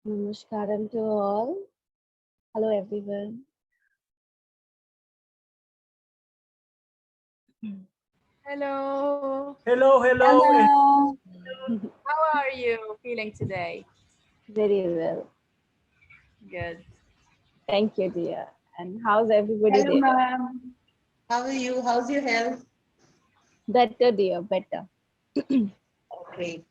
Namaskaram to all. Hello everyone. Hello. Hello, hello. Hello. How are you feeling today? Very well. Good. Thank you, dear. And how's everybody Hello, there? ma'am. How are you? How's your health? Better, dear, better. Great, great.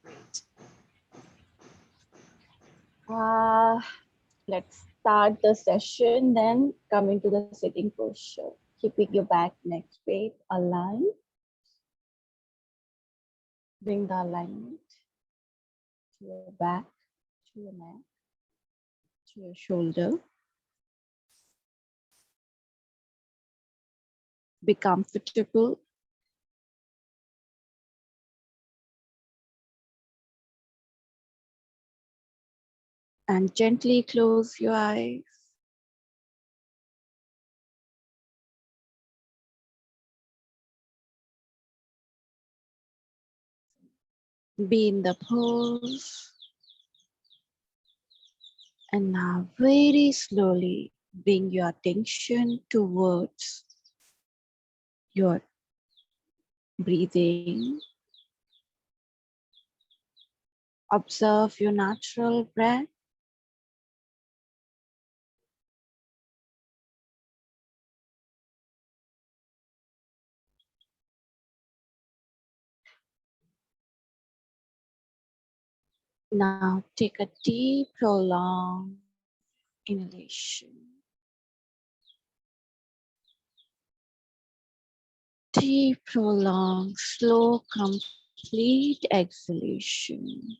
Let's start the session, then come into the sitting posture. Keeping your back neck straight, aligned. Bring the alignment to your back, to your neck, to your shoulder. Be comfortable. And gently close your eyes. Be in the pose. And now very slowly bring your attention towards your breathing. Observe your natural breath. Now take a deep, prolonged inhalation. Deep, prolonged, slow, complete exhalation.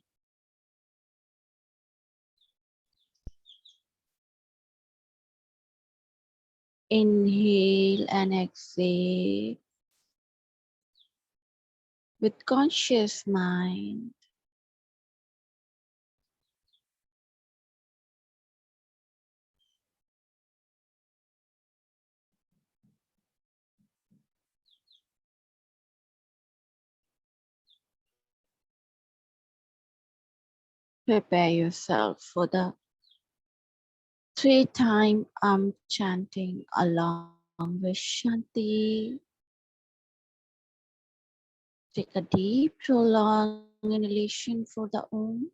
Inhale and exhale with conscious mind. Prepare yourself for the 3-time chanting along with Shanti. Take a deep, prolonged inhalation for the Om.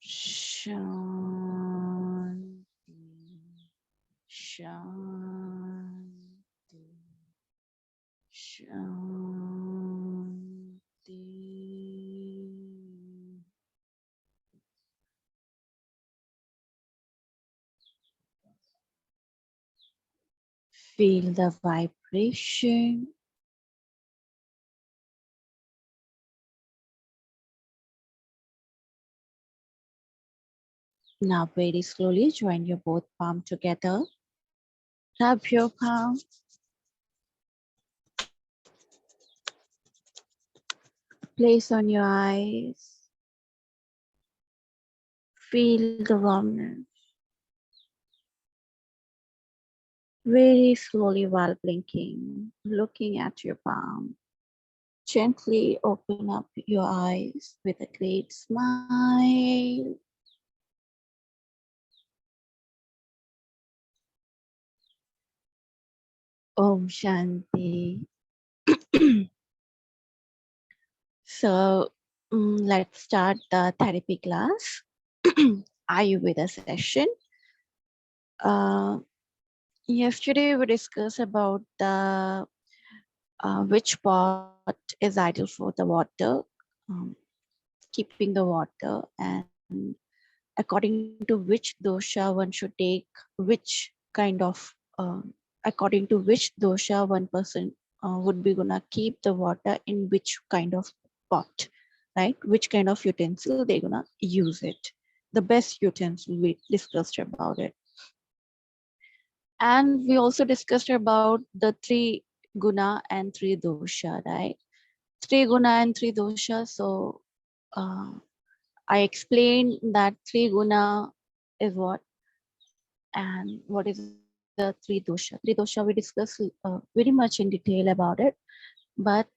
Shanti, Shanti, Shanti. Feel the vibration. Now very slowly join your both palms together. Rub your palm. Place on your eyes. Feel the warmness. Very slowly while blinking, looking at your palm. Gently open up your eyes with a great smile. Om Shanti. So let's start the therapy class. Ayurveda session. Yesterday we discussed about the which pot is ideal for the water, um, keeping the water, and according to which dosha one should take which kind of according to which dosha one person would be gonna keep the water in which kind of pot, right? Which kind of utensil they're gonna use it. The best utensil we discussed about it. And we also discussed about the three guna and three dosha, right? Three guna and three dosha. So I explained that three guna is what and what is the three dosha. Three dosha we discussed very much in detail about it, but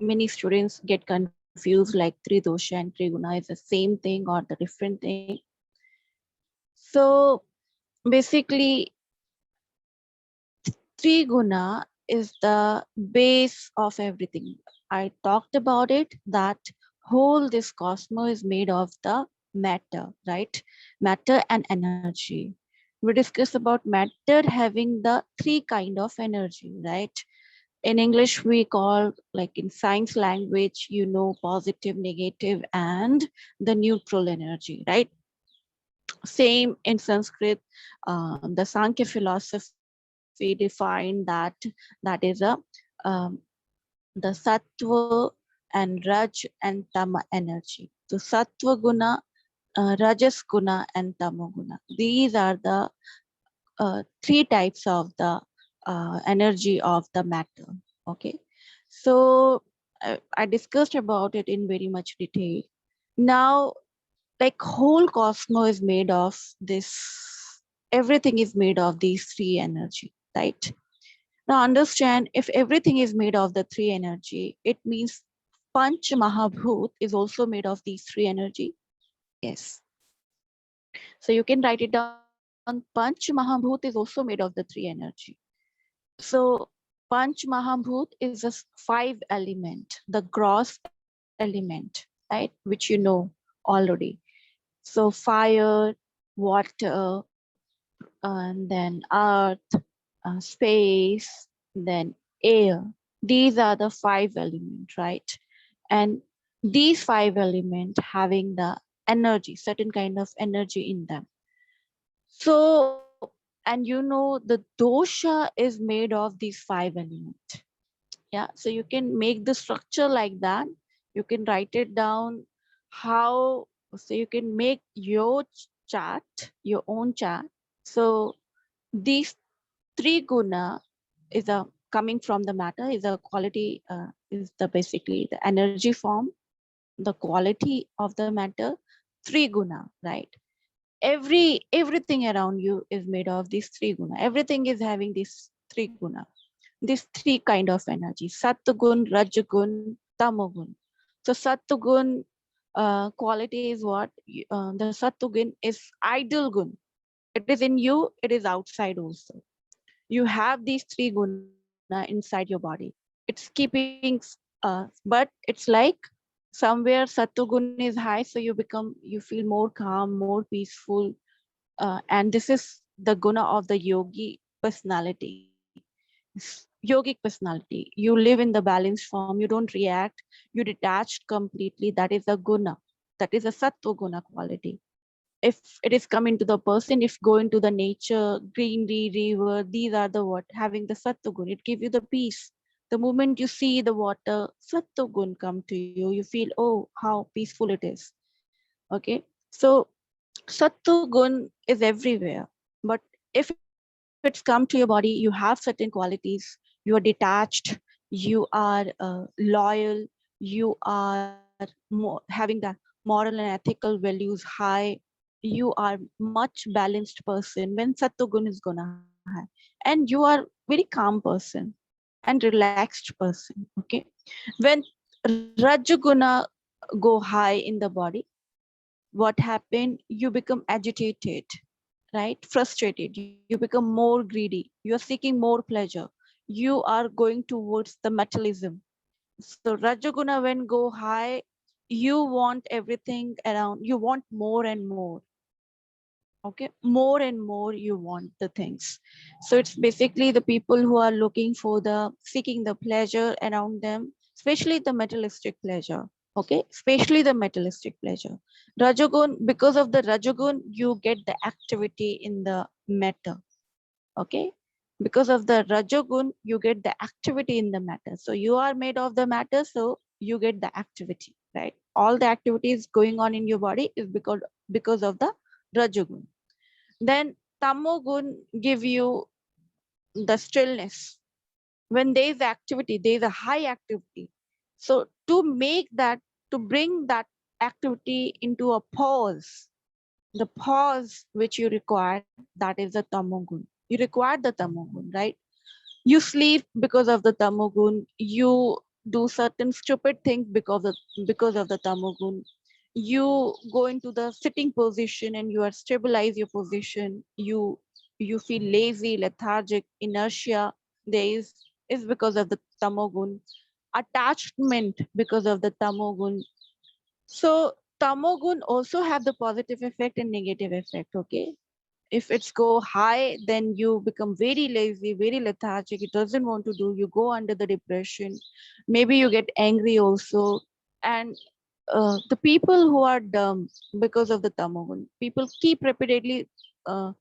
many students get confused like three dosha and three guna is the same thing or the different thing. So basically, Triguna is the base of everything. I talked about it that whole this cosmos is made of the matter, right? Matter and energy. We discussed about matter having the three kind of energy, right? In English, we call, like in science language, you know, positive, negative, and the neutral energy, right? Same in Sanskrit, the Sankhya philosophy defined that is a um, the Sattva and Raj and Tama energy. So Sattva guna, Rajas guna, and Tama guna. These are the three types of the energy of the matter. Okay, so I discussed about it in very much detail. Now, like whole cosmos is made of this, everything is made of these three energy, right? Now understand, if everything is made of the three energy, it means Panch Mahabhut is also made of these three energy. Yes. So you can write it down. Panch Mahabhut is also made of the three energy. So Panch Mahabhut is a five element, the gross element, right? Which you know already. So fire, water, and then earth, space, then air. These are the five elements, right? And these five elements having the energy, certain kind of energy in them. So, and you know, the dosha is made of these five elements. Yeah, so you can make the structure like that. You can write it down how, so you can make your chart, your own chart. So these three guna is a coming from the matter, is a quality, is the basically the energy form, the quality of the matter. Three guna, right? Everything around you is made of these three guna. Everything is having these three guna, these three kind of energy: Sattvagun, Rajagun, Tamagun. So Sattvagun quality is what? The Sattvagun is ideal gun. It is in you, it is outside also. You have these three guna inside your body. It's keeping, but it's like somewhere Sattvagun is high, so you feel more calm, more peaceful. And this is the guna of the yogi personality. Yogic personality. You live in the balanced form, you don't react, you detached completely. That is a guna. That is a sattva guna quality. If it is coming to the person, if go into the nature, greenery, river, these are the what having the sattva guna. It gives you the peace. The moment you see the water, sattva guna come to you, you feel, oh, how peaceful it is. Okay, so sattva guna is everywhere. But if it's come to your body, you have certain qualities. You are detached, you are loyal, you are having the moral and ethical values high, you are much balanced person when Sattvagun is gonna high, and you are very calm person and relaxed person. Okay, when Rajaguna go high in the body, what happened? You become agitated, right? Frustrated. You become more greedy. You are seeking more pleasure. You are going towards the materialism. So Rajaguna when go high, you want everything around. You want more and more. Okay, more and more you want the things. So it's basically the people who are looking for the seeking the pleasure around them, especially the materialistic pleasure. Okay, especially the materialistic pleasure. Rajagun, because of the Rajagun, you get the activity in the matter. Okay, because of the Rajagun, you get the activity in the matter. So you are made of the matter, so you get the activity, right? All the activities going on in your body is because of the Rajagun. Then Tamogun give you the stillness. When there is activity, there is a high activity. So to make that, to bring that activity into a pause, the pause which you require, that is the Tamogun. You require the Tamogun, right? You sleep because of the Tamogun. You do certain stupid things because of the Tamogun. You go into the sitting position and you are stabilize your position. You feel lazy, lethargic, inertia. There is because of the Tamogun. Attachment because of the Tamogun. So Tamogun also have the positive effect and negative effect. Okay, if it's go high, then you become very lazy, very lethargic. It doesn't want to do. You go under the depression. Maybe you get angry also. And the people who are dumb because of the Tamogun, people keep repeatedly uh,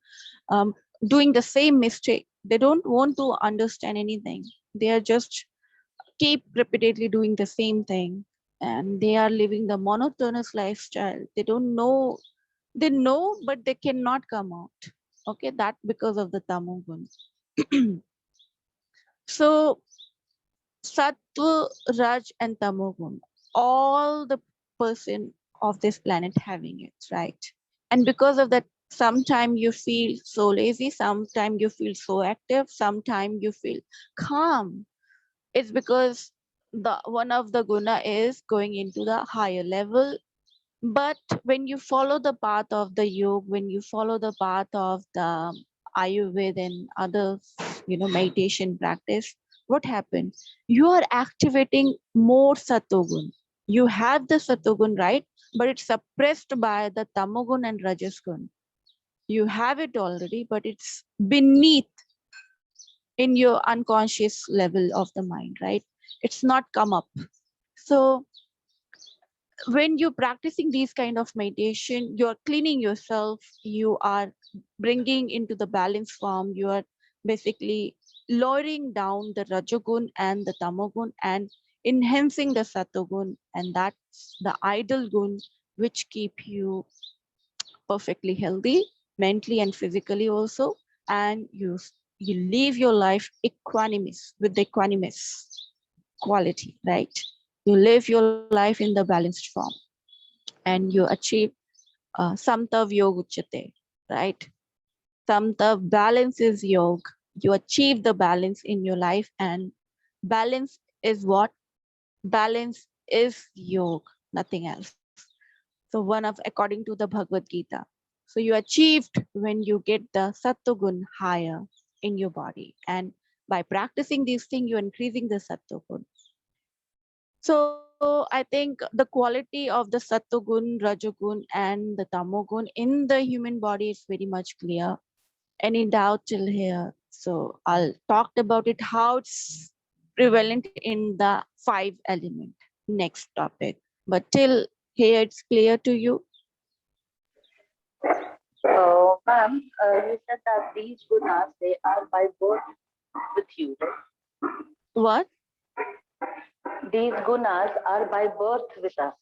um, doing the same mistake. They don't want to understand anything. They are just keep repeatedly doing the same thing, and they are living the monotonous lifestyle. They don't know, they know but they cannot come out. Okay, that because of the Tamogun. So Sattva, Raj, and Tamogun, all the person of this planet having it, right? And because of that, sometimes you feel so lazy, sometimes you feel so active, sometimes you feel calm. It's because the one of the guna is going into the higher level. But when you follow the path of the yoga, when you follow the path of the Ayurveda and other, meditation practice, what happens? You are activating more Satogun. You have the Satogun, right? But it's suppressed by the Tamogun and Rajasgun. You have it already, but it's beneath in your unconscious level of the mind, right? It's not come up. So when you're practicing these kind of meditation, you're cleaning yourself, you are bringing into the balance form, you are basically lowering down the rajagun and the tamagun and enhancing the satogun, and that's the ideal gun which keep you perfectly healthy mentally and physically also, and you live your life equanimous with the equanimous quality, right? You live your life in the balanced form and you achieve samtav yoga uchyate, right? Samtav balance is yoga. You achieve the balance in your life, and balance is what? Balance is yoga, nothing else. So one of according to the Bhagavad Gita. So you achieved when you get the Sattvagun higher in your body, and by practicing these things, you're increasing the Sattvagun. So I think the quality of the Sattvagun, Rajagun, and the Tamogun in the human body is very much clear. Any doubt till here? So I'll talk about it, how it's prevalent in the five element. Next topic. But till here it's clear to you. Ma'am, you said that these gunas, they are by birth with you, right? What? These gunas are by birth with us.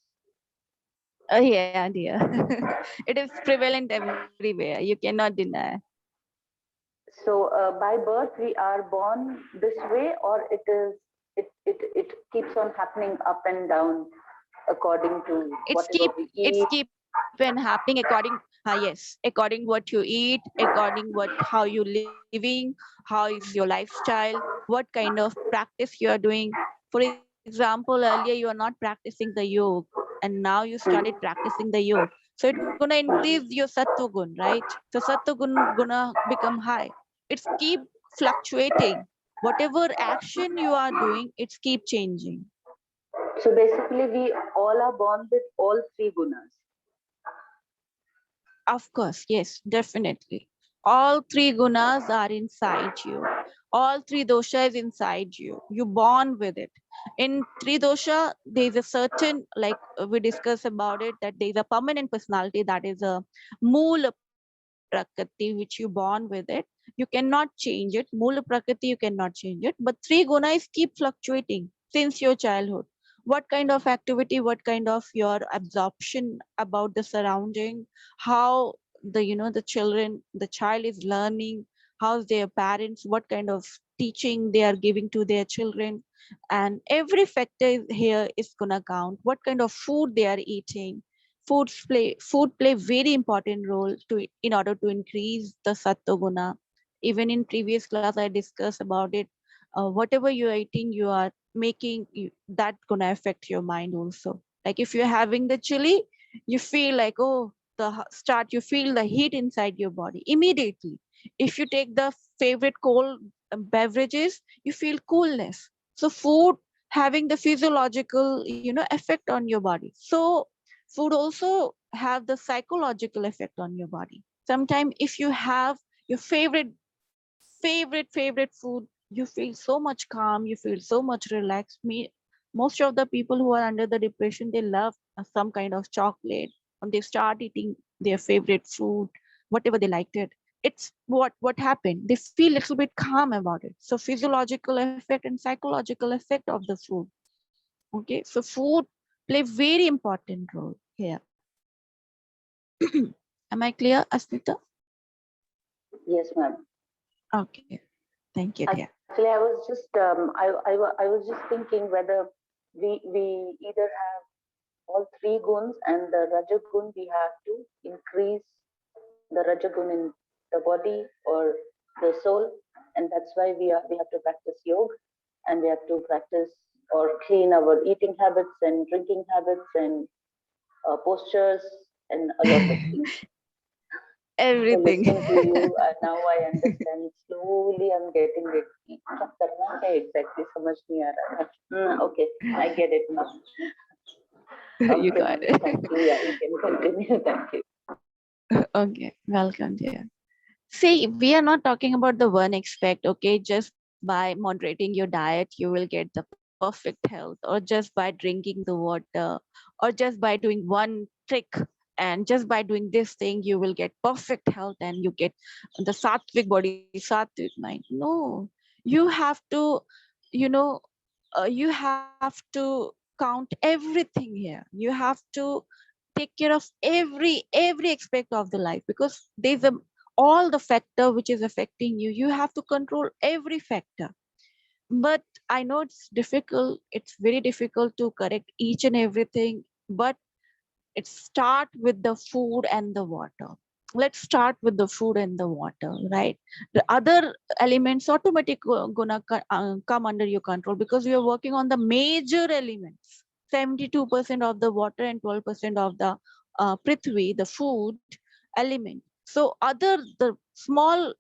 Yeah, dear. It is prevalent everywhere. You cannot deny. So by birth we are born this way, or it is it keeps on happening up and down according to whatever we It's eat. keep on happening according, yes, according what you eat, according what how you living, how is your lifestyle, what kind of practice you are doing. For example, earlier you are not practicing the yoga, and now you started Hmm. practicing the yoga, so it's gonna increase your sattva gun, right? So sattva gun gonna become high. It's keep fluctuating. Whatever action you are doing, it's keep changing. So basically, we all are born with all three gunas. Of course, yes, definitely. All three gunas are inside you. All three dosha is inside you. You born with it. In tridosha, there is a certain, like we discuss about it, that there is a permanent personality, that is a mool prakriti which you born with it. You cannot change it. Mool prakriti you cannot change it. But three gunas keep fluctuating since your childhood. What kind of activity, what kind of your absorption about the surrounding, how the the children, the child is learning, how's their parents, what kind of teaching they are giving to their children, and every factor here is gonna count. What kind of food they are eating. Food play very important role to in order to increase the sattva guna. Even in previous class I discussed about it. Whatever you are eating, you are making that gonna affect your mind also. Like if you're having the chili, you feel like, oh, start, you feel the heat inside your body immediately. If you take the favorite cold beverages, you feel coolness. So food having the physiological effect on your body. So food also have the psychological effect on your body. Sometimes if you have your favorite food, you feel so much calm, you feel so much relaxed. Most of the people who are under the depression, they love some kind of chocolate, and they start eating their favorite food, whatever they liked it. It's what happened, they feel a little bit calm about it. So physiological effect and psychological effect of the food. Okay, so food play very important role here. Am I clear, Asmita? Yes, ma'am. Okay, thank you, dear. Actually, I was just I was just thinking whether we either have all three guns, and the rajagun we have to increase the rajagun in the body or the soul, and that's why we have to practice yoga, and we have to practice or clean our eating habits and drinking habits and postures and a lot of things. So Everything. listening to you, now I understand. Slowly, I'm getting it. क्या करना है exactly समझ नहीं आ रहा है. Okay, I get it now. You Okay, got ma'am. it. Thank you. Yeah, you can continue. Thank you. Okay, welcome, dear. See, we are not talking about the one aspect, okay? Just by moderating your diet, you will get the perfect health, or just by drinking the water, or just by doing one trick, and just by doing this thing, you will get perfect health and you get the sattvic body, sattvic mind. No, you have to, you know, you have to count everything here. You have to take care of every aspect of the life, because there's a all the factor which is affecting you. You have to control every factor. But I know it's difficult, it's very difficult to correct each and everything, but it start with the food and the water. Let's start with the food and the water, right? The other elements automatically gonna come under your control, because we are working on the major elements. 72% of the water and 12% of the prithvi, the food element. So other the small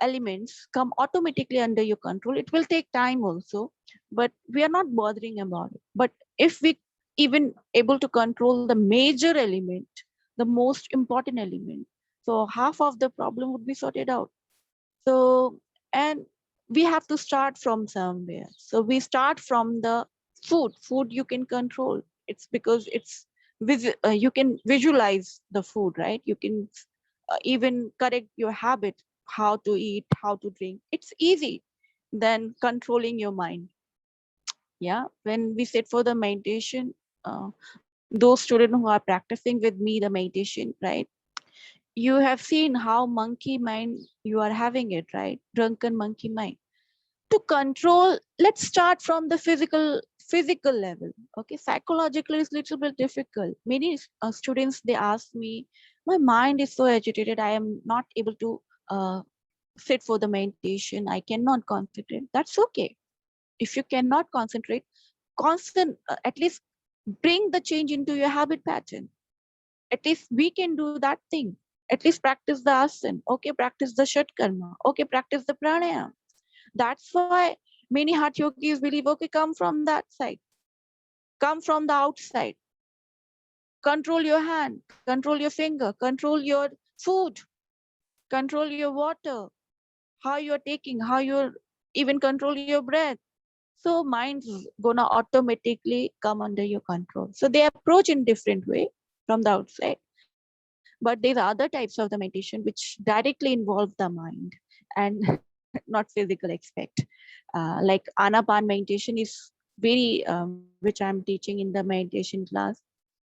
elements come automatically under your control. It will take time also, but we are not bothering about it. But if we even able to control the major element, the most important element, so half of the problem would be sorted out. So, and we have to start from somewhere. So we start from the food you can control. It's because it's you can visualize the food, right? You can even correct your habit, how to eat, how to drink. It's easy than controlling your mind. Yeah, when we sit for the meditation, those students who are practicing with me the meditation, right, you have seen how monkey mind you are having it, right? Drunken monkey mind. to control, let's start from the physical level. Okay, psychologically it's little bit difficult. Many students, they ask me, my mind is so agitated, I am not able to uh, sit for the meditation, I cannot concentrate. That's okay. If you cannot concentrate, at least bring the change into your habit pattern. At least we can do that thing. At least practice the asana, okay, practice the shat karma, okay, practice the pranayama. That's why many heart yogis believe, okay, come from that side, come from the outside, control your hand, control your finger, control your food, control your water, how you're taking, how you're even control your breath. So mind's gonna automatically come under your control. So they approach in different way from the outside. But there's other types of the meditation which directly involve the mind and not physical aspect. Like Anapan meditation is very, which I'm teaching in the meditation class.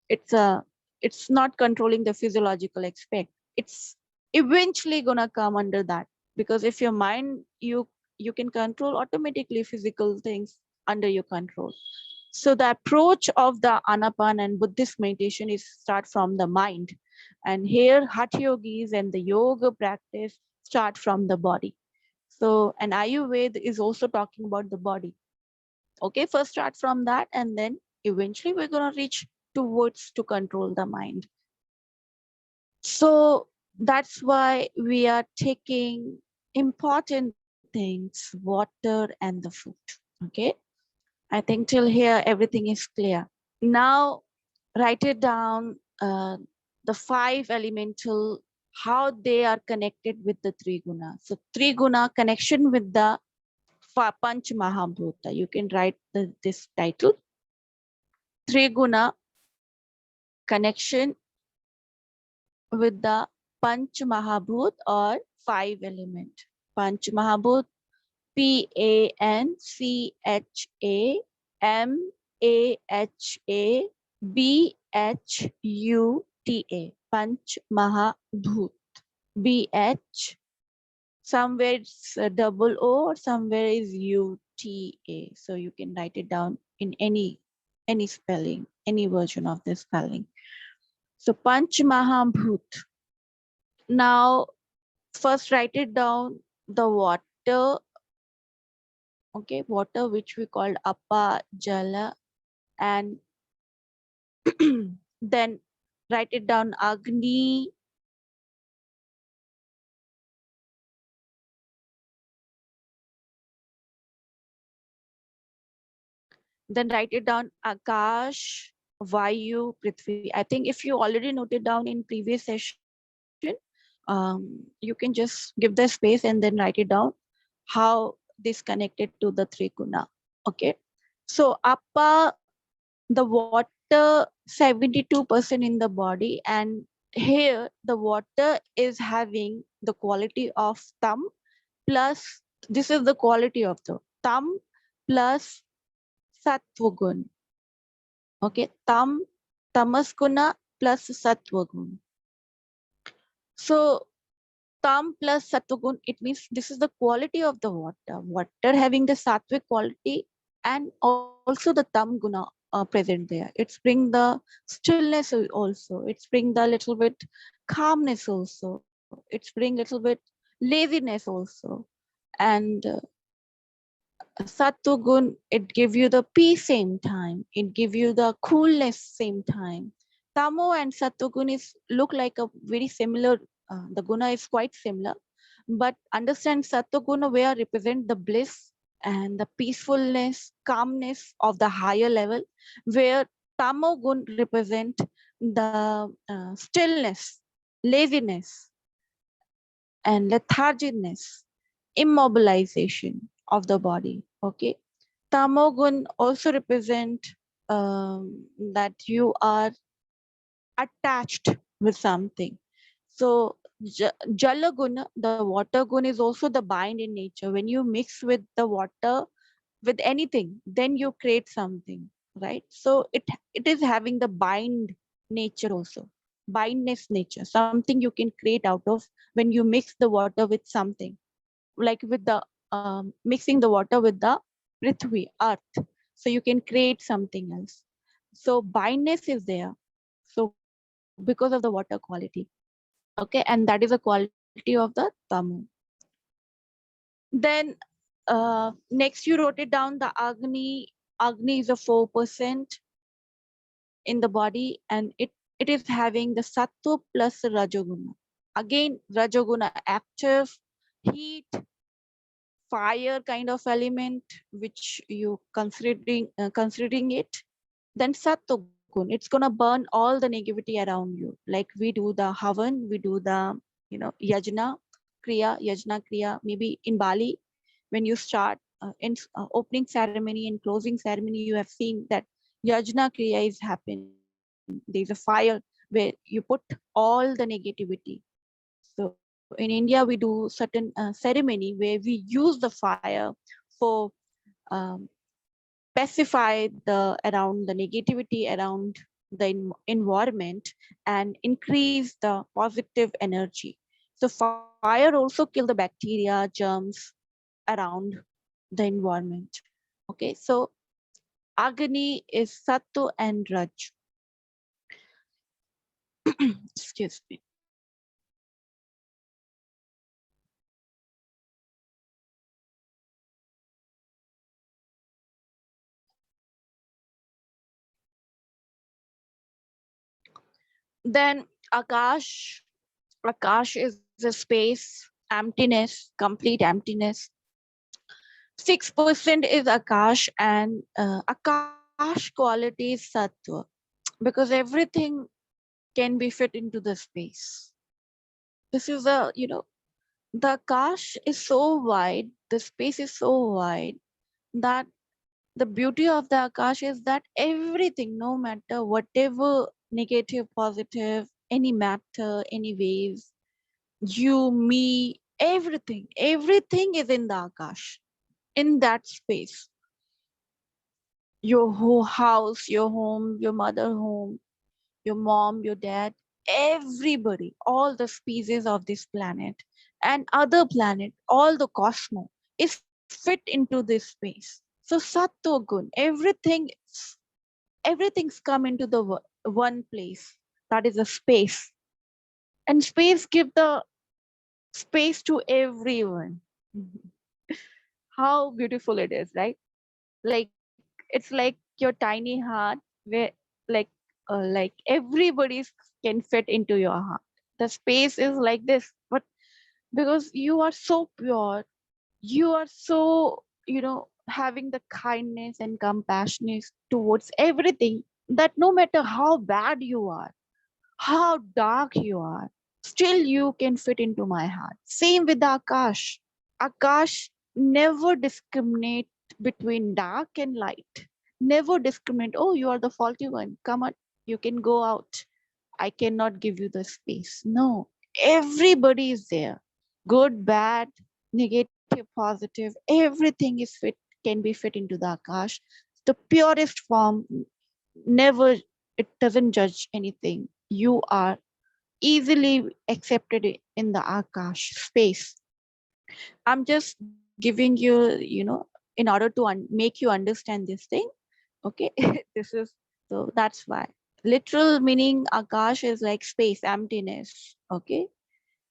It's not controlling the physiological aspect. It's eventually gonna come under that, because if your mind, you can control automatically physical things under your control. So the approach of the anapan and Buddhist meditation is start from the mind, and here hatha yogis and the yoga practice start from the body. So and Ayurveda is also talking about the body. Okay, first start from that, and then eventually we're gonna reach towards to control the mind. So that's why we are taking important things, water and the food. Okay, I think till here everything is clear. Now write it down, the five elemental, how they are connected with the triguna. So triguna connection with the panch mahabhuta. You can write this title, triguna connection with the panch mahabhut or five element. Panch mahabhut, PANCHAMAHBHUTA, Panch Mahabhut. BH, somewhere it's a double O or somewhere is UTA. So you can write it down in any spelling, any version of the spelling. So Panch Mahabhut. Now first write it down, the water, okay, water which we called Appa, Jala, and then write it down Agni, then write it down Akash, Vayu, Prithvi. I think if you already noted down in previous session, you can just give the space and then write it down how this connected to the Trikuna. Okay. So Appa, the water 72% in the body, and here the water is having the quality of tam plus, this is the quality of the tam plus sattvagun. Okay, tamas guna plus sattvagun. So tam plus sattvagun, it means this is the quality of the water having the sattvic quality, and also the tam guna present there. It's bring the stillness also, it's bring the little bit calmness also, it's bring little bit laziness also. And Sattvagun, it give you the peace same time. It give you the coolness same time. Tamo and Sattvagun is look like a very similar. The guna is quite similar, but understand Sattvagun where represent the bliss and the peacefulness, calmness of the higher level, where Tamo gun represent the stillness, laziness, and lethargicness, immobilization of the body. Okay, tamogun also represent that you are attached with something. So jalagun, the water gun, is also the bind in nature. When you mix with the water with anything, then you create something, right? So it is having the bind nature also, bindness nature, something you can create out of when you mix the water with something, like with the mixing the water with the prithvi, earth. So you can create something else. So bindness is there. So because of the water quality. Okay, and that is a quality of the tamu. Then next you wrote it down the agni. Agni is a 4% in the body, and it is having the sattva plus rajoguna. Again, rajoguna active, heat, fire kind of element, which you considering it. Then sattva gun, it's gonna burn all the negativity around you. Like we do the havan, we do the yajna kriya. Maybe in Bali, when you start in opening ceremony and closing ceremony, you have seen that yajna kriya is happening. There is a fire where you put all the negativity. So in India, we do certain ceremony where we use the fire for um, pacify the around the negativity around the environment and increase the positive energy. So fire also kill the bacteria, germs around the environment. Okay, so agni is sattu and raj. Excuse me. Then akash. Akash is a space, emptiness, complete emptiness. 6% is Akash, and Akash quality is Sattva, because everything can be fit into the space. This is the Akash is so wide, the space is so wide that the beauty of the Akash is that everything, no matter whatever negative, positive, any matter, any waves, you, me, everything is in the Akash, in that space. Your whole house, your home, your mother home, your mom, your dad, everybody, all the species of this planet and other planet, all the cosmos is fit into this space. So Sattva Gun, everything's come into the one place. That is a space. And space give the space to everyone. How beautiful it is, right? Like it's like your tiny heart where like everybody can fit into your heart. The space is like this, but because you are so pure, you are so having the kindness and compassion towards everything, that no matter how bad you are, how dark you are, still you can fit into my heart. Same with Akash. Akash never discriminate between dark and light. Never discriminate. Oh, you are the faulty one. Come on, you can go out. I cannot give you the space. No, everybody is there. Good, bad, negative, positive. Everything is fit, can be fit into the Akash. The purest form, never, it doesn't judge anything. You are easily accepted in the Akash space. I'm just giving you, in order to make you understand this thing. Okay, this is so that's why. Literal meaning Akash is like space, emptiness. Okay,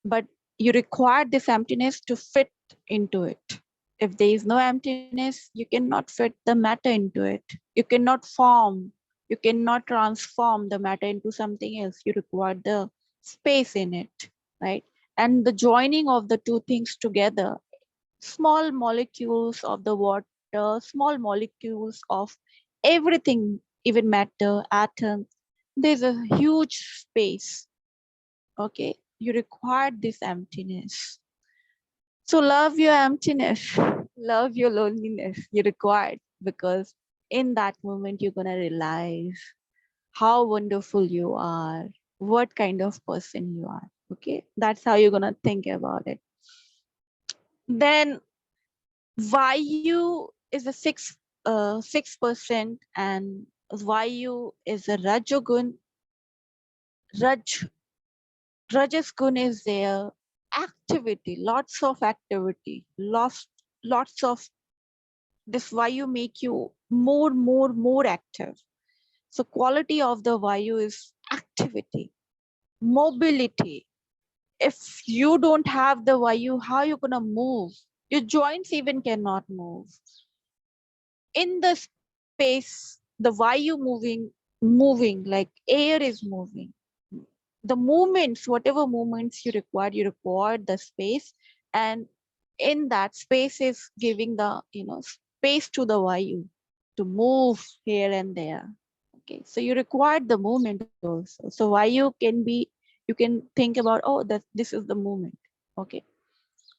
but you require this emptiness to fit into it. If there is no emptiness, you cannot fit the matter into it. You cannot form, you cannot transform the matter into something else. You require the space in it, right? And the joining of the two things together, small molecules of the water, small molecules of everything, even matter, atoms, there's a huge space. Okay, you require this emptiness. So love your emptiness, love your loneliness. You require, because in that moment you're gonna realize how wonderful you are, what kind of person you are. Okay, that's how you're gonna think about it. Then Vayu is a 6%, and Vayu is a Rajogun. Raj Rajas gun is there. Activity, lots of activity, lots of this vayu make you more active. So quality of the vayu is activity, mobility. If you don't have the vayu, how you gonna move? Your joints even cannot move. In the space, the vayu moving like air is moving. The movements, whatever movements you require the space, and in that space is giving the space to the vayu to move here and there. Okay, so you require the movement also. So vayu can be, you can think about, oh, that this is the movement. Okay,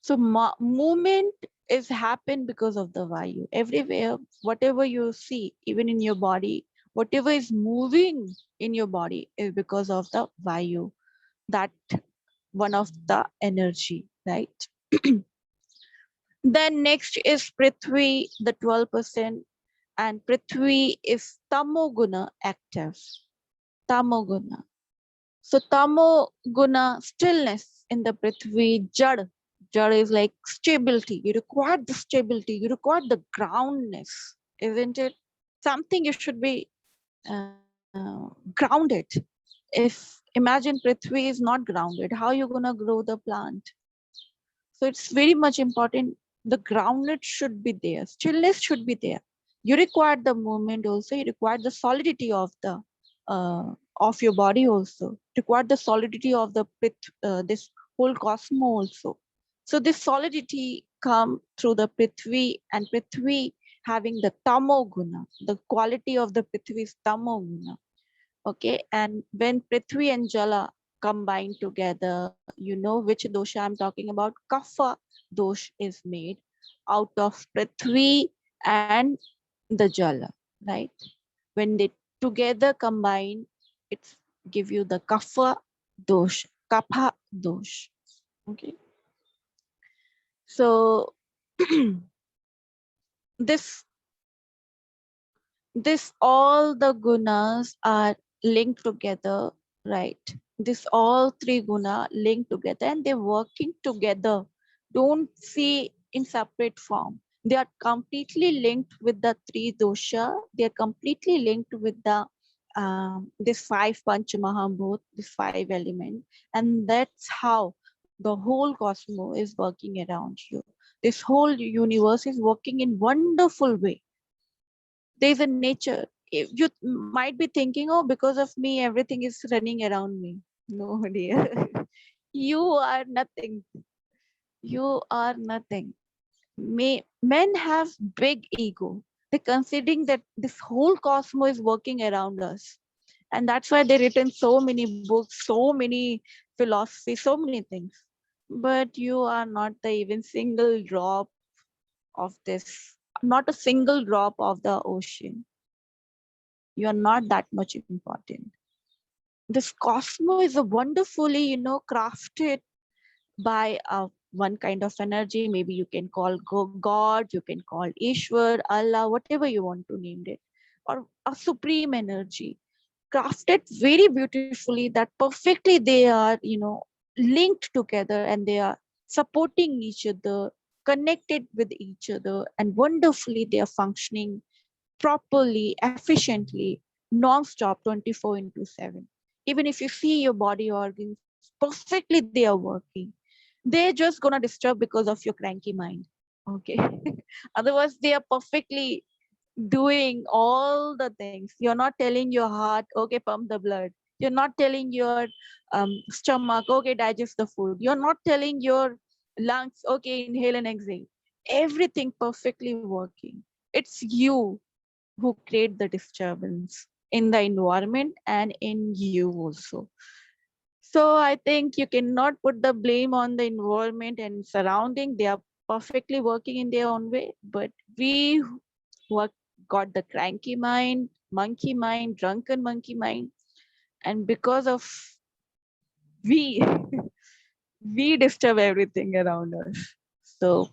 so movement is happen because of the vayu. Everywhere, whatever you see, even in your body, whatever is moving in your body is because of the vayu. That one of the energy, right? Then next is Prithvi, the 12%, and Prithvi is Tamoguna active. Tamoguna. So Tamoguna, stillness in the Prithvi, Jad. Jad is like stability. You require the stability. You require the groundness, isn't it? Something you should be grounded. If imagine Prithvi is not grounded, how you gonna grow the plant? So it's very much important. The grounded should be there. Stillness should be there. You require the movement also. You require the solidity of your body also. Require the solidity of the this whole cosmos also. So this solidity come through the Prithvi, and Prithvi having the Tamo guna. The quality of the Prithvi is Tamo guna. Okay, and when Prithvi and Jala combine together, you know which dosha I'm talking about. Kapha dosh is made out of Prithvi and the Jala, right? When they together combine, it's give you the Kapha dosh, Kapha dosh. Okay, so this this all the gunas are linked together, right? This all three guna linked together and they're working together. Don't see in separate form. They are completely linked with the three dosha. They are completely linked with the this five panchamahabhut, this five element, and that's how the whole cosmos is working around you. This whole universe is working in wonderful way. There's a nature. If you might be thinking, oh, because of me everything is running around me. No, dear. You are nothing. You are nothing. Men have big ego. They're considering that this whole cosmos is working around us, and that's why they written so many books, so many philosophy, so many things. But you are not the even single drop of this, not a single drop of the ocean. You are not that much important. This cosmos is a wonderfully, crafted by one kind of energy. Maybe you can call God, you can call Ishwar, Allah, whatever you want to name it, or a supreme energy, crafted very beautifully that perfectly they are, linked together and they are supporting each other, connected with each other, and wonderfully they are functioning properly, efficiently, non-stop 24 into 7. Even if you see your body organs, perfectly they are working. They're just gonna disturb because of your cranky mind. Okay. Otherwise, they are perfectly doing all the things. You're not telling your heart, okay, pump the blood. You're not telling your stomach, okay, digest the food. You're not telling your lungs, okay, inhale and exhale. Everything perfectly working. It's you who create the disturbance in the environment and in you also. So I think you cannot put the blame on the environment and surrounding. They are perfectly working in their own way, but we who are got the cranky mind, monkey mind, drunken monkey mind, and because of we we disturb everything around us. So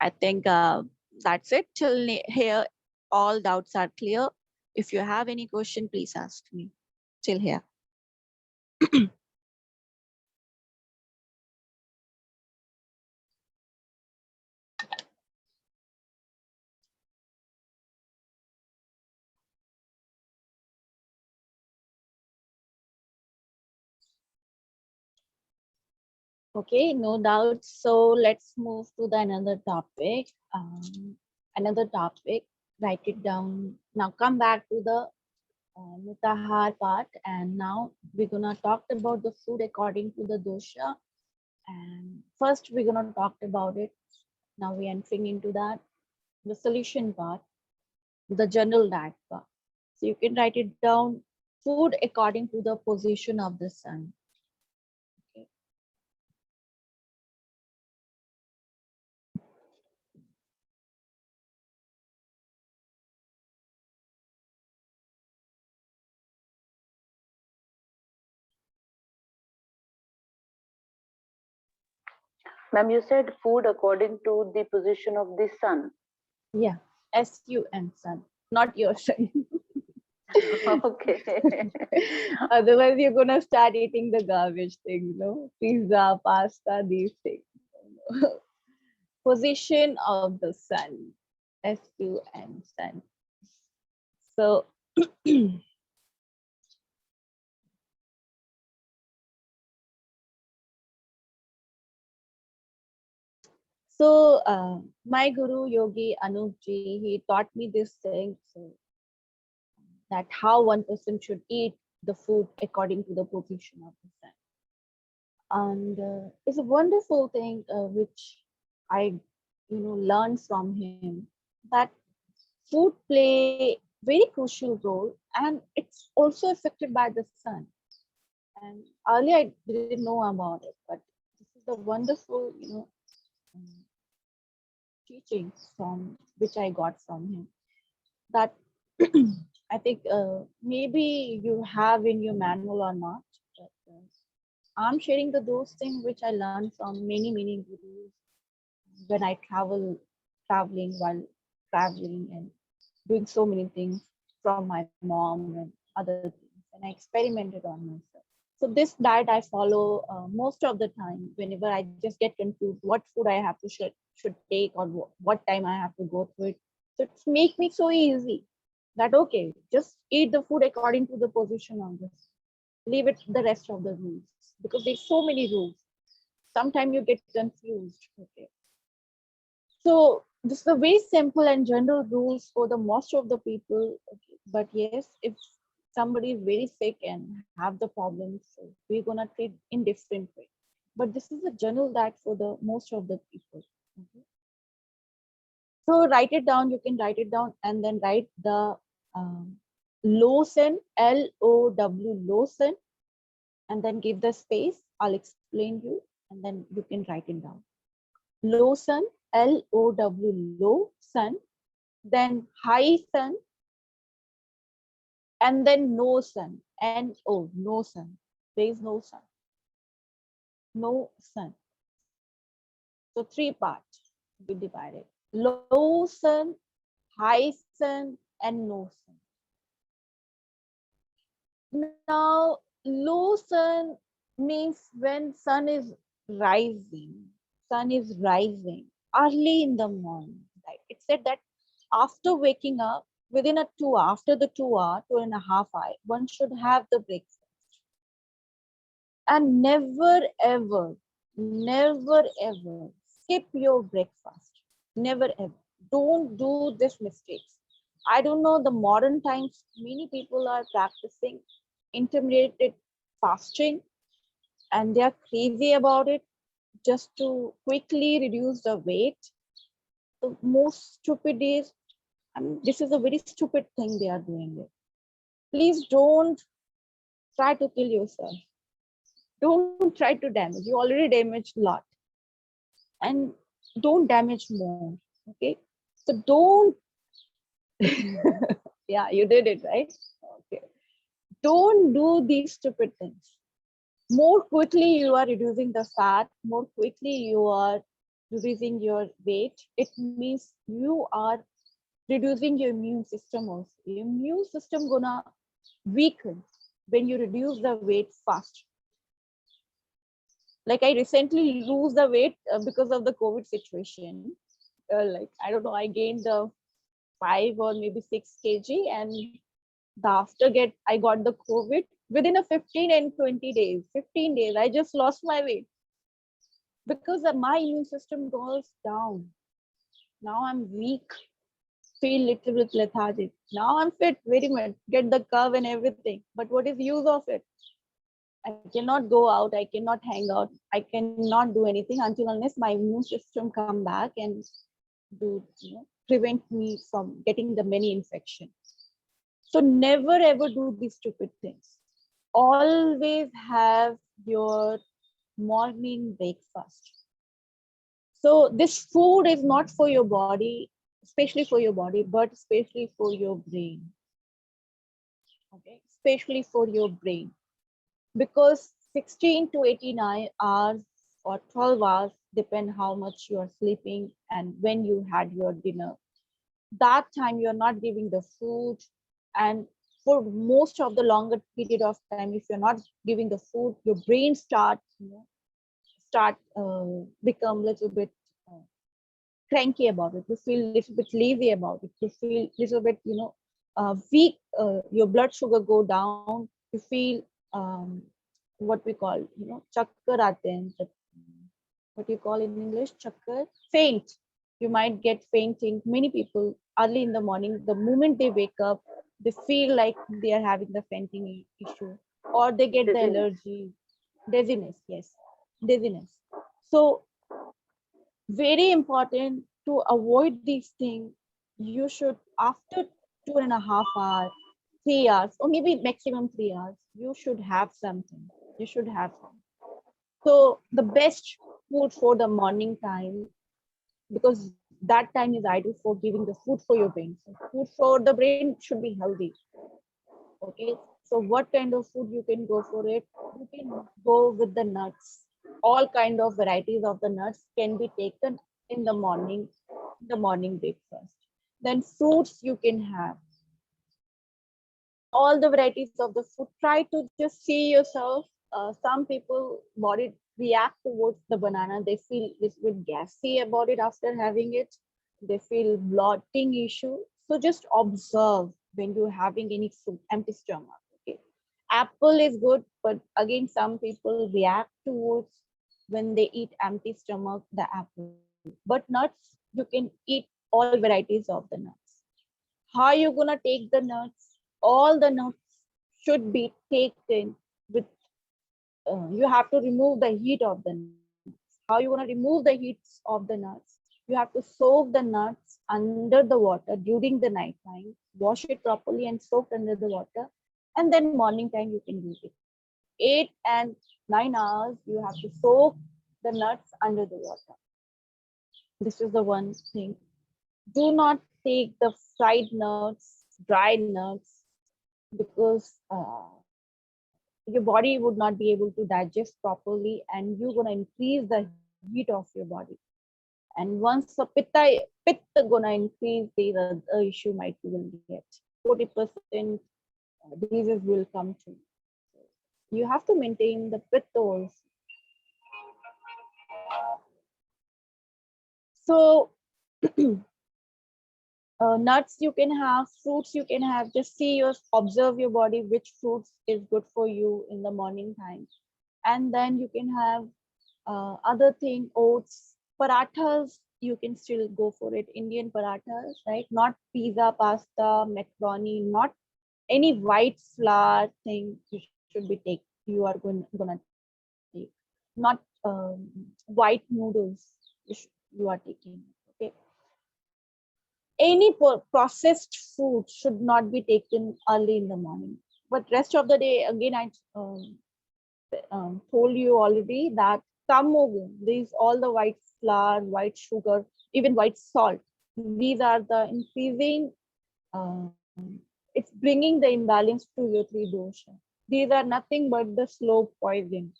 I think that's it. Till here, all doubts are clear. If you have any question, please ask me. Till here. Okay, no doubt. So let's move to the another topic. Another topic. Write it down. Now come back to the Mutahar part, and now we're gonna talk about the food according to the dosha. And first, we're gonna talk about it. Now we're entering into that the solution part, the general diet part. So you can write it down. Food according to the position of the sun. Okay. Ma'am, you said food according to the position of the sun. Yeah, sun, sun, not your sun. Okay. Otherwise, you're gonna start eating the garbage things, no? Pizza, pasta, these things. Position of the sun, sun, sun. So, my guru Yogi Anupji, he taught me this thing. So that how one person should eat the food according to the position of the sun. And it's a wonderful thing which I learned from him, that food play very crucial role, and it's also affected by the sun. And earlier I didn't know about it, but this is a wonderful um, teaching from which I got from him, that I think maybe you have in your manual or not, but I'm sharing those things which I learned from many gurus when I traveling while traveling and doing so many things from my mom and other things, and I experimented on myself. So this diet I follow most of the time whenever I just get confused what food I have to should take, or what time I have to go through it. So it's make me so easy that okay, just eat the food according to the position of this. Leave it the rest of the rules, because there's so many rules. Sometimes you get confused. Okay, so this is a very simple and general rules for the most of the people. Okay. But yes, if somebody is very sick and have the problems, so we're gonna treat in different way. But this is a general diet for the most of the people. Okay. So write it down. You can write it down and then write the 𝐿𝐿𝐿, LOW, and then give the space. I'll explain you, and then you can write it down. Low sun, LOW, low sun, then high sun, and then no sun, NO, no sun. There is no sun, no sun. So three parts we divided: low sun, high sun, and no sun. Now, low sun means when sun is rising. Sun is rising early in the morning. Right? It said that after waking up, within a 2 hour, after the 2 hour, 2.5 hour, one should have the breakfast. And never ever skip your breakfast. Never ever. Don't do this mistakes. I don't know, the modern times, many people are practicing intermittent fasting, and they are crazy about it just to quickly reduce the weight. The most stupid is, I mean, this is a very stupid thing they are doing it. Please don't try to kill yourself. Don't try to damage. You already damaged a lot, and don't damage more. Okay, so don't. Yeah, you did it right. Okay, don't do these stupid things. More quickly you are reducing the fat, more quickly you are reducing your weight. It means you are reducing your immune system also. Your immune system gonna weaken when you reduce the weight fast. Like I recently lose the weight because of the COVID situation. Like I don't know, I gained 5 or maybe 6 kg, and the after get I got the COVID within a 15 and 20 days. 15 days, I just lost my weight. because my immune system goes down. Now I'm weak, feel little bit lethargic. Now I'm fit, very much, get the curve and everything. But what is use of it? I cannot go out, I cannot hang out, I cannot do anything until unless my immune system come back and do, prevent me from getting the many infections. So never ever do these stupid things. Always have your morning breakfast. So this food is not for your body, especially for your body, but especially for your brain. Okay, especially for your brain, because 16 to 89 hours or 12 hours depend how much you are sleeping and when you had your dinner. That time you're not giving the food, and for most of the longer period of time, if you're not giving the food, your brain become little bit uh, cranky about it. You feel little bit lazy about it. You feel little bit weak. Your blood sugar go down. You feel what we call chakkar aate hain. What you call in English, chakkar, faint. You might get fainting. Many people early in the morning, the moment they wake up, they feel like they are having the fainting issue, or they get the Dizziness. allergy, dizziness. Yes, dizziness. So very important to avoid these things. You should, after 2.5 hours, 3 hours, or maybe maximum 3 hours, you should have something. You should have some. So the best food for the morning time, because that time is ideal for giving the food for your brain. So food for the brain should be healthy. Okay. So what kind of food you can go for it? You can go with the nuts. All kind of varieties of the nuts can be taken in the morning breakfast. Then fruits you can have all the varieties of the food. Try to just see yourself. Some people body react towards the banana. They feel this bit gassy about it after having it. They feel bloating issue. So just observe when you're having any food, empty stomach. Okay. Apple is good, but again, some people react towards when they eat empty stomach the apple. But nuts, you can eat all varieties of the nuts. How you gonna take the nuts? All the nuts should be taken with. You have to remove the heat of the nuts. How you gonna remove the heats of the nuts? You have to soak the nuts under the water during the night time. Wash it properly and soak under the water, and then morning time you can use it. 8 and 9 hours you have to soak the nuts under the water. This is the one thing. Do not take the fried nuts, dry nuts, because your body would not be able to digest properly, and you're gonna increase the heat of your body. And once the pitta gonna increase, the issue might you will get 40% diseases will come to you. You have to maintain the pitta also. So nuts you can have, fruits you can have. Just see your, observe your body, which fruits is good for you in the morning time, and then you can have other thing, oats, parathas. You can still go for it. Indian parathas, right? Not pizza, pasta, macaroni, not any white flour thing. You should be take. You are gonna take, not white noodles. You are taking. Okay, any processed food should not be taken early in the morning, but rest of the day, again I told you already that tamogun, these all the white flour, white sugar, even white salt, these are the increasing, it's bringing the imbalance to your three dosha. These are nothing but the slow poison.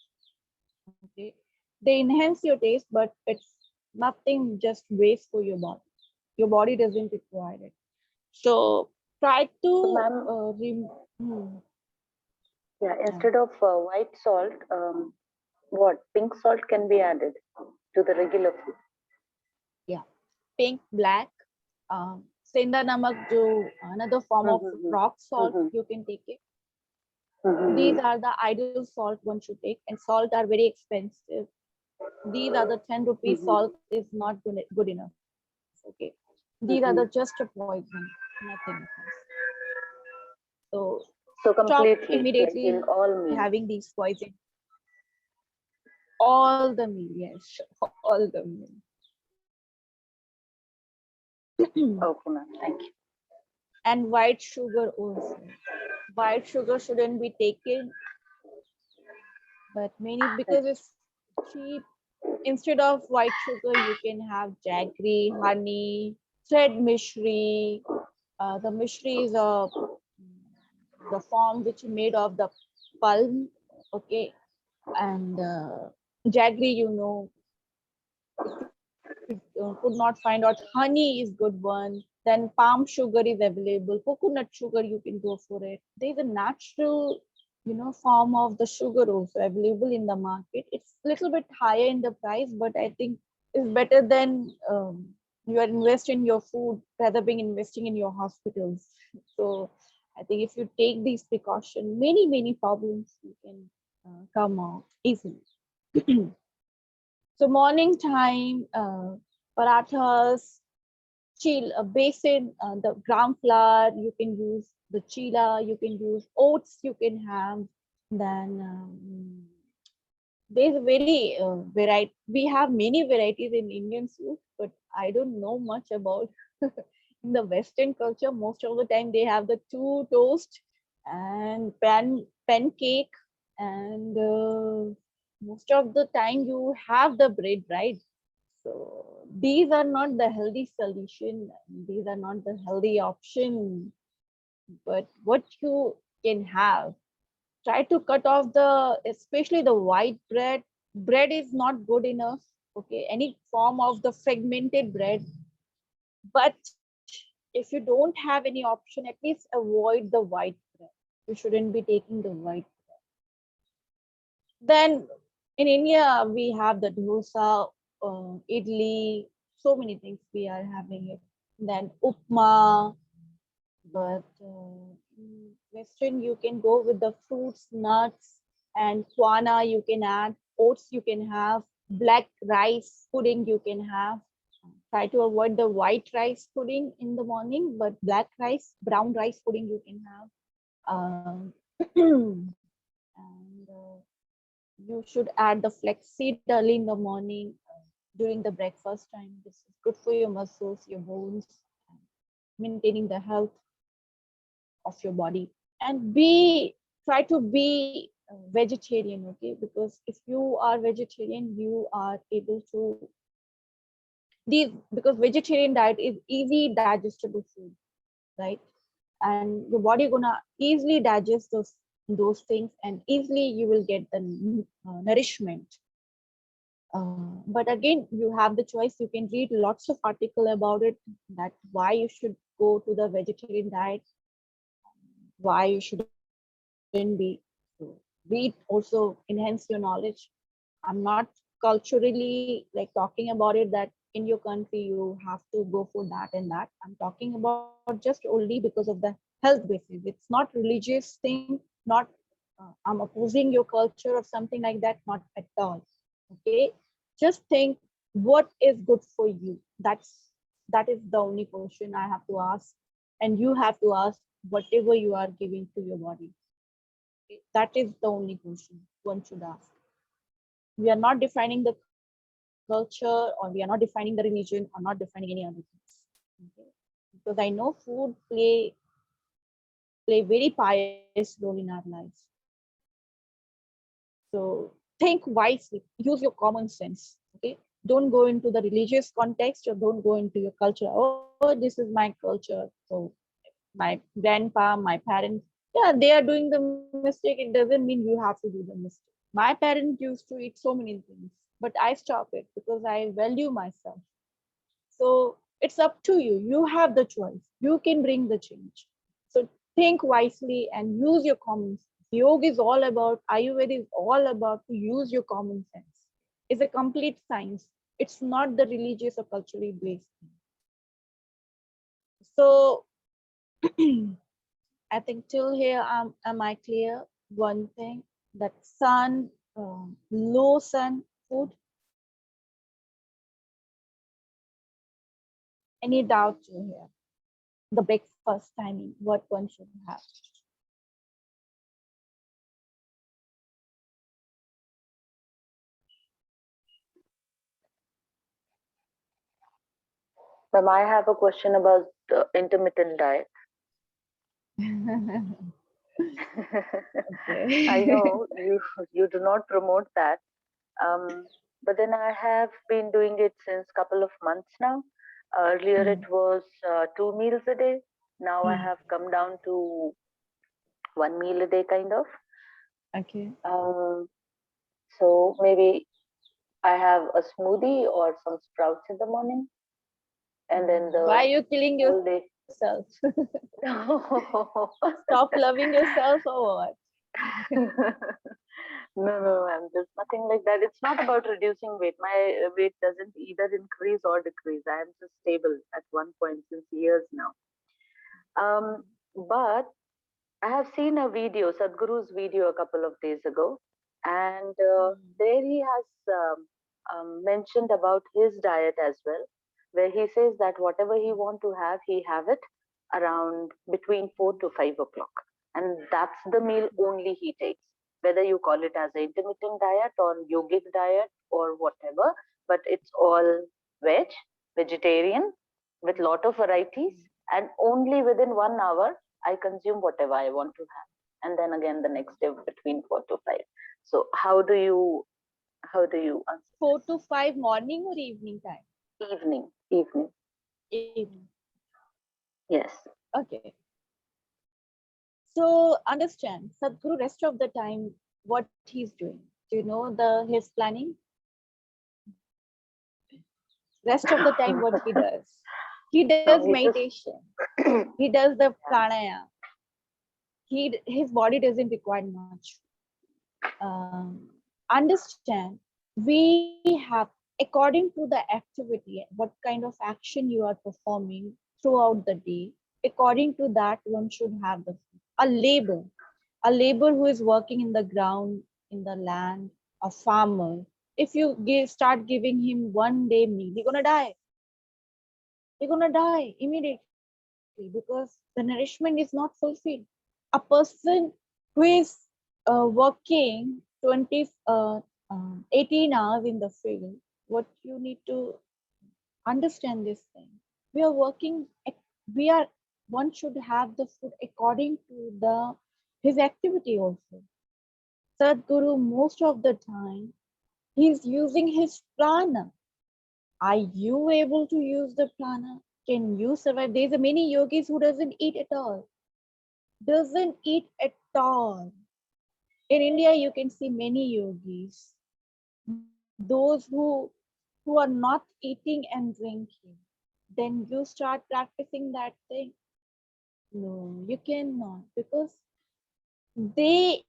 Okay, they enhance your taste, but it's nothing, just waste for your body. Your body doesn't require it. So try So, to ma'am, hmm, yeah, yeah, instead of white salt, what pink salt can be added to the regular food? yeah, pink, black, senda namak, jo another form of Mm-hmm. rock salt, Mm-hmm. you can take it. These Mm-hmm. are the ideal salt one should take, and salt are very expensive. These are the 10 rupees Mm-hmm. salt is not good enough. Okay. These are Mm-hmm. the just a poison, nothing else. So So stop completely, like in immediately all meals. having these poison. All the meal, yes, all the meal. Okay, ma'am. Thank you. And white sugar also. White sugar shouldn't be taken, but many because it's cheap. Instead of white sugar, you can have jaggery, honey, thread mishri. The mishri is the form which is made of the palm, okay, and jaggery, if you could not find out, honey is good one. Then palm sugar is available, coconut sugar you can go for it. There's a natural, form of the sugar also available in the market. It's a little bit higher in the price, but I think it's better than you are investing in your food rather than investing in your hospitals. So I think if you take these precautions, many problems you can come out easily. So morning time, parathas, basin, the gram flour, you can use the chila, you can use oats, you can have. Then there's a very variety. We have many varieties in Indian soup, but I don't know much about in the Western culture. Most of the time they have the two toast and pancake, and most of the time you have the bread, right? So these are not the healthy solution. These are not the healthy option. But what you can have, try to cut off especially the white bread. Bread is not good enough. Okay, any form of the fragmented bread. But if you don't have any option, at least avoid the white bread. You shouldn't be taking the white. Then in India, we have the dosa, idli, so many things we are having it. Then upma, but in Western, you can go with the fruits, nuts, and kwana you can add, oats you can have, black rice pudding you can have. Try to avoid the white rice pudding in the morning, but black rice, brown rice pudding you can have. And you should add the flaxseed early in the morning during the breakfast time. This is good for your muscles, your bones, and maintaining the health of your body. And try to be vegetarian, okay? Because if you are vegetarian, you are able to because vegetarian diet is easy digestible food, right? And your body gonna easily digest those things, and easily you will get the nourishment. But again, you have the choice. You can read lots of article about it, that why you should go to the vegetarian diet, why you shouldn't be. So read also enhance your knowledge. I'm not culturally like talking about it that in your country you have to go for that and that. I'm talking about just only because of the health basis. It's not religious thing, not I'm opposing your culture or something like that, not at all. Okay, just think what is good for you. That is the only question I have to ask, and you have to ask whatever you are giving to your body. Okay? That is the only question one should ask. We are not defining the culture, or we are not defining the religion, or not defining any other things. Okay? Because I know food play very pious role in our lives. So think wisely, use your common sense. Okay, don't go into the religious context, or don't go into your culture. Oh, this is my culture. So my grandpa, my parents, yeah, they are doing the mistake. It doesn't mean you have to do the mistake. My parents used to eat so many things, but I stopped it because I value myself. So it's up to you. You have the choice. You can bring the change. So think wisely and use your common sense. Yoga is all about, Ayurveda is all about to use your common sense. It's a complete science. It's not the religious or culturally based thing. So I think till here, am I clear? One thing that low sun food, Any doubt here? The breakfast timing, what one should have? Ma'am, I have a question about intermittent diet. I Okay. know you do not promote that, but then I have been doing it since couple of months now. Earlier it was 2 meals a day. Now I have come down to 1 meal a day, kind of. Okay. So maybe I have a smoothie or some sprouts in the morning, and then Why the are you killing whole day. yourself? Stop loving yourself or what? No, I'm just nothing like that. It's not about reducing weight. My weight doesn't either increase or decrease. I am just stable at one point since years now. But I have seen a video, Sadhguru's video, a couple of days ago, and there he has mentioned about his diet as well, where he says that whatever he want to have, he have it around between 4 to 5 o'clock, and that's the meal only he takes. Whether you call it as an intermittent diet or yogic diet or whatever, but it's all vegetarian, with lot of varieties, and only within 1 hour I consume whatever I want to have, and then again the next day between 4 to 5. So how do you answer? 4 to 5 morning or evening time? Evening. Evening. Yes. Okay. So understand, Sadhguru rest of the time what he's doing. Do you know his planning? Rest of the time what he does? He does No, he just meditation. He does the pranayama. His body doesn't require much. Understand, we have, according to the activity, what kind of action you are performing throughout the day, according to that one should have the food. A labor who is working in the ground, in the land, a farmer, if you start giving him 1 day meal, he's gonna die. He's gonna die immediately because the nourishment is not fulfilled. A person who is working 18 hours in the field, what you need to understand this thing. We are working, we are, one should have the food according to his activity also. Sadhguru, most of the time, he's using his prana. Are you able to use the prana? Can you survive? There's a many yogis who doesn't eat at all. Doesn't eat at all. In India, you can see many yogis, those who are not eating and drinking. Then you start practicing that thing. No, you cannot, because they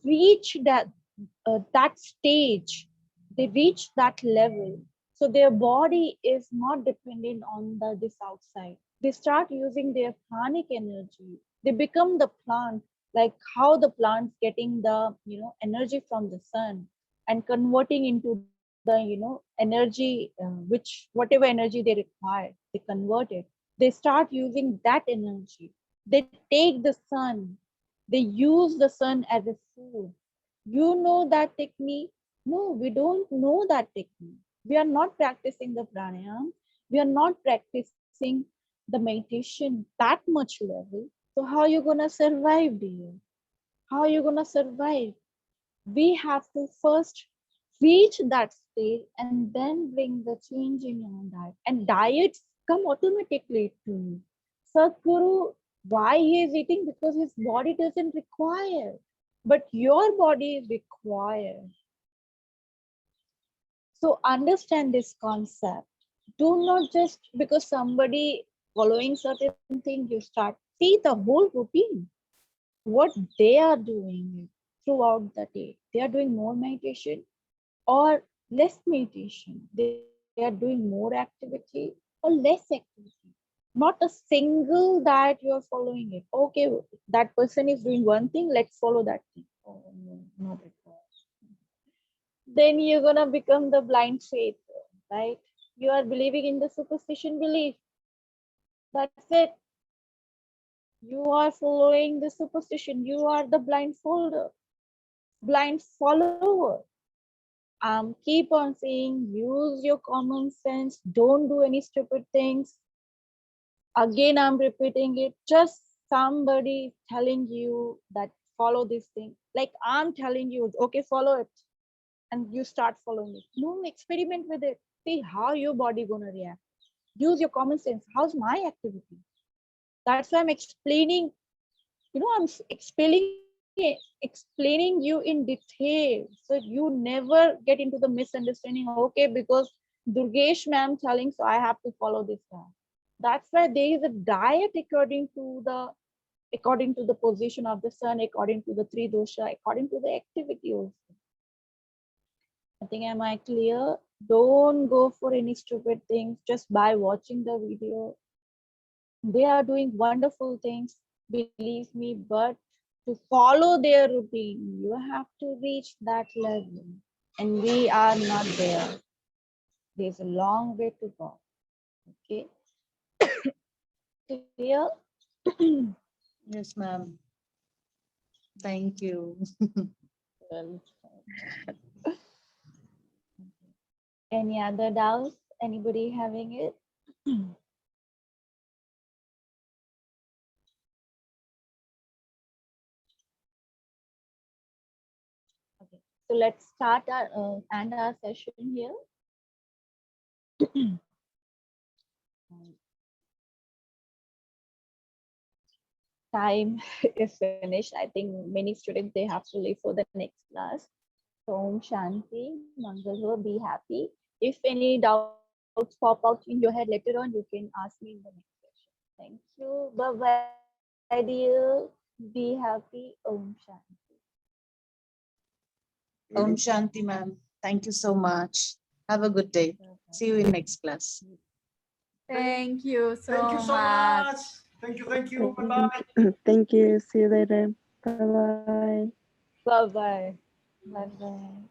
reach that stage, they reach that level, so their body is not dependent on this outside. They start using their pranic energy. They become the plant, like how the plants getting the energy from the sun and converting into the energy, which whatever energy they require, they convert it. They start using that energy. They take the sun, they use the sun as a food. You know that technique? No, we don't know that technique. We are not practicing the pranayama. We are not practicing the meditation that much level. So how are you gonna survive, dear? How are you gonna survive? We have to first reach that state and then bring the change in your diet. And diets come automatically to you. Sadhguru, why he is eating? Because his body doesn't require. But your body is required. So understand this concept. Do not just because somebody following certain thing, you start. See the whole routine, what they are doing throughout the day. They are doing more meditation or less meditation. They are doing more activity or less activity. Not a single that you are following it. Okay, that person is doing one thing, let's follow that thing. Oh no, not at all. Then you're gonna become the blind faith, right? You are believing in the superstition belief. That's it. You are following the superstition. You are the blind follower. Keep on saying, use your common sense. Don't do any stupid things. Again, I'm repeating it. Just somebody telling you that follow this thing. Like I'm telling you, okay, follow it. And you start following it. No, experiment with it. See how your body gonna react. Use your common sense. How's my activity? That's why I'm explaining. I'm explaining you in detail, so you never get into the misunderstanding. Okay, because Durgesh ma'am telling, so I have to follow this guy. That's why there is a diet according to the position of the sun, according to the three dosha, according to the activity also. I think, am I clear? Don't go for any stupid things just by watching the video. They are doing wonderful things, believe me, but to follow their routine, you have to reach that level. And we are not there. There's a long way to go. Okay. Clear? Yes, ma'am. Thank you. Well, any other doubts? Anybody having it? Okay. So let's start our session here. Time is finished. I think many students, they have to leave for the next class. So Om Shanti, Mangal, be happy. If any doubts pop out in your head later on, you can ask me in the next session. Thank you. Bye bye, dear. Be happy. Om Shanti. Om Shanti, ma'am. Thank you so much. Have a good day. See you in next class. Thank you so Thank you so much. much. Thank you. Thank you. Bye-bye. Thank you. See you later. Bye bye. Bye bye. Bye bye.